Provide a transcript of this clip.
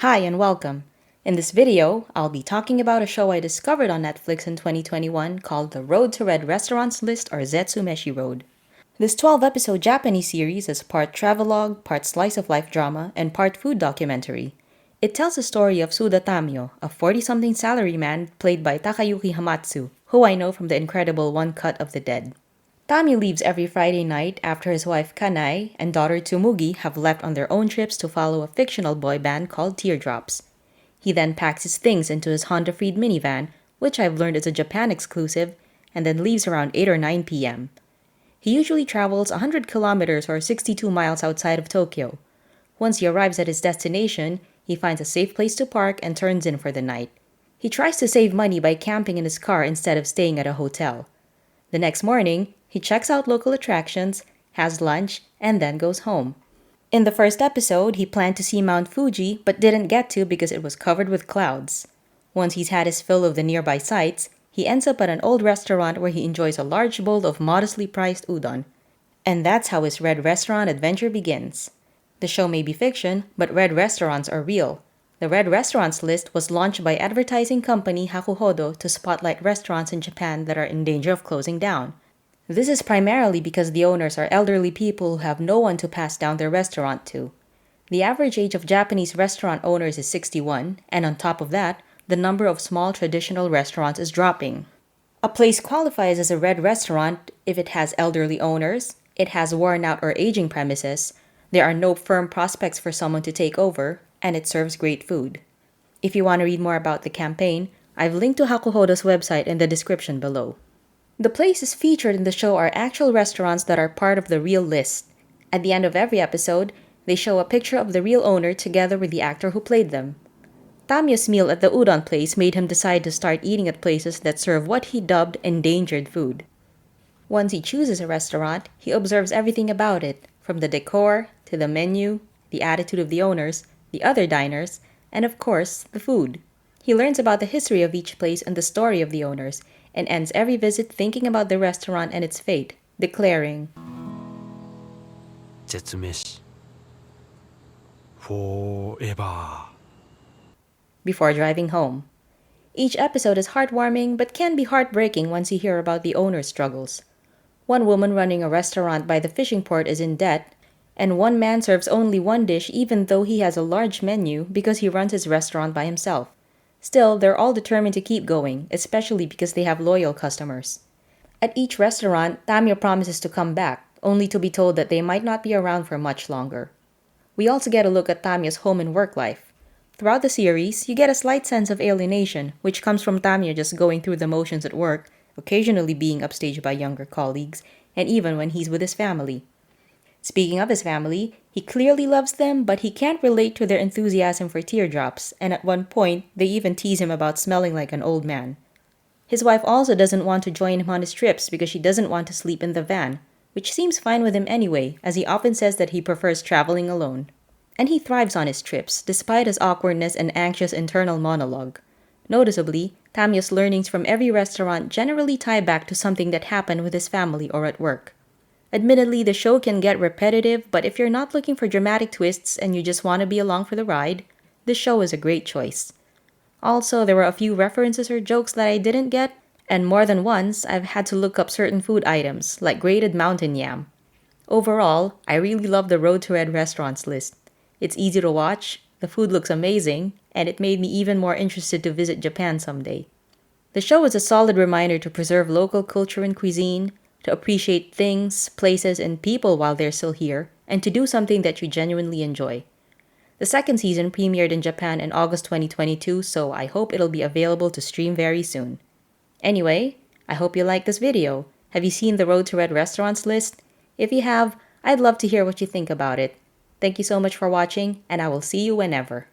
Hi and welcome. In this video, I'll be talking about a show I discovered on Netflix in 2021 called The Road to Red Restaurants List or ZETSUMESHI Road. This 12-episode Japanese series is part travelogue, part slice-of-life drama, and part food documentary. It tells the story of Suda Tamio, a 40-something salaryman played by Takayuki Hamatsu, who I know from the incredible One Cut of the Dead. Tamio leaves every Friday night after his wife Kanai and daughter Tsumugi have left on their own trips to follow a fictional boy band called Teardrops. He then packs his things into his Honda Freed minivan, which I've learned is a Japan exclusive, and then leaves around 8 or 9 p.m. He usually travels 100 kilometers or 62 miles outside of Tokyo. Once he arrives at his destination, he finds a safe place to park and turns in for the night. He tries to save money by camping in his car instead of staying at a hotel. The next morning, he checks out local attractions, has lunch, and then goes home. In the first episode, he planned to see Mount Fuji but didn't get to because it was covered with clouds. Once he's had his fill of the nearby sights, he ends up at an old restaurant where he enjoys a large bowl of modestly priced udon. And that's how his Red Restaurant adventure begins. The show may be fiction, but red restaurants are real. The Red Restaurants list was launched by advertising company Hakuhodo to spotlight restaurants in Japan that are in danger of closing down. This is primarily because the owners are elderly people who have no one to pass down their restaurant to. The average age of Japanese restaurant owners is 61, and on top of that, the number of small traditional restaurants is dropping. A place qualifies as a red restaurant if it has elderly owners, it has worn out or aging premises, there are no firm prospects for someone to take over, and it serves great food. If you want to read more about the campaign, I've linked to Hakuhodo's website in the description below. The places featured in the show are actual restaurants that are part of the real list. At the end of every episode, they show a picture of the real owner together with the actor who played them. Tamio's meal at the udon place made him decide to start eating at places that serve what he dubbed endangered food. Once he chooses a restaurant, he observes everything about it, from the decor to the menu, the attitude of the owners, the other diners, and of course, the food. He learns about the history of each place and the story of the owners, and ends every visit thinking about the restaurant and its fate, declaring, ZETSUMESHI forever. Before driving home. Each episode is heartwarming but can be heartbreaking once you hear about the owner's struggles. One woman running a restaurant by the fishing port is in debt, and one man serves only one dish even though he has a large menu because he runs his restaurant by himself. Still, they're all determined to keep going, especially because they have loyal customers. At each restaurant, Tamio promises to come back, only to be told that they might not be around for much longer. We also get a look at Tamio's home and work life. Throughout the series, you get a slight sense of alienation, which comes from Tamio just going through the motions at work, occasionally being upstaged by younger colleagues, and even when he's with his family. Speaking of his family, he clearly loves them, but he can't relate to their enthusiasm for Teardrops, and at one point, they even tease him about smelling like an old man. His wife also doesn't want to join him on his trips because she doesn't want to sleep in the van, which seems fine with him anyway, as he often says that he prefers traveling alone. And he thrives on his trips, despite his awkwardness and anxious internal monologue. Noticeably, Tamio's learnings from every restaurant generally tie back to something that happened with his family or at work. Admittedly, the show can get repetitive, but if you're not looking for dramatic twists and you just want to be along for the ride, this show is a great choice. Also, there were a few references or jokes that I didn't get, and more than once, I've had to look up certain food items, like grated mountain yam. Overall, I really love the Road to Red Restaurants list. It's easy to watch, the food looks amazing, and it made me even more interested to visit Japan someday. The show is a solid reminder to preserve local culture and cuisine, to appreciate things, places, and people while they're still here, and to do something that you genuinely enjoy. The second season premiered in Japan in August 2022, so I hope it'll be available to stream very soon. Anyway, I hope you liked this video. Have you seen the Road to Red Restaurants list? If you have, I'd love to hear what you think about it. Thank you so much for watching, and I will see you whenever.